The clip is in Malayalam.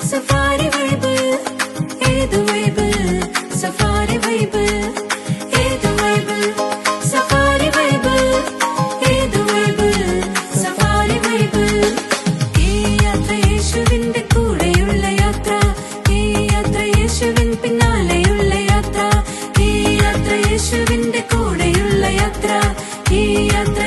സഫാരി വൈബ് ഏത് വൈബ് സഫാരി വൈബ് ഏത് വൈബ് സഫാരി വൈബ് ഏത് വൈബ് സഫാരി വൈബ് ഈ യാത്ര യേശുവിന്റെ കൂടെയുള്ള യാത്ര ഈ യാത്ര യേശുവിൻ പിന്നാലെയുള്ള യാത്ര ഈ യാത്ര യേശുവിന്റെ കൂടെയുള്ള യാത്ര ഈ യാത്ര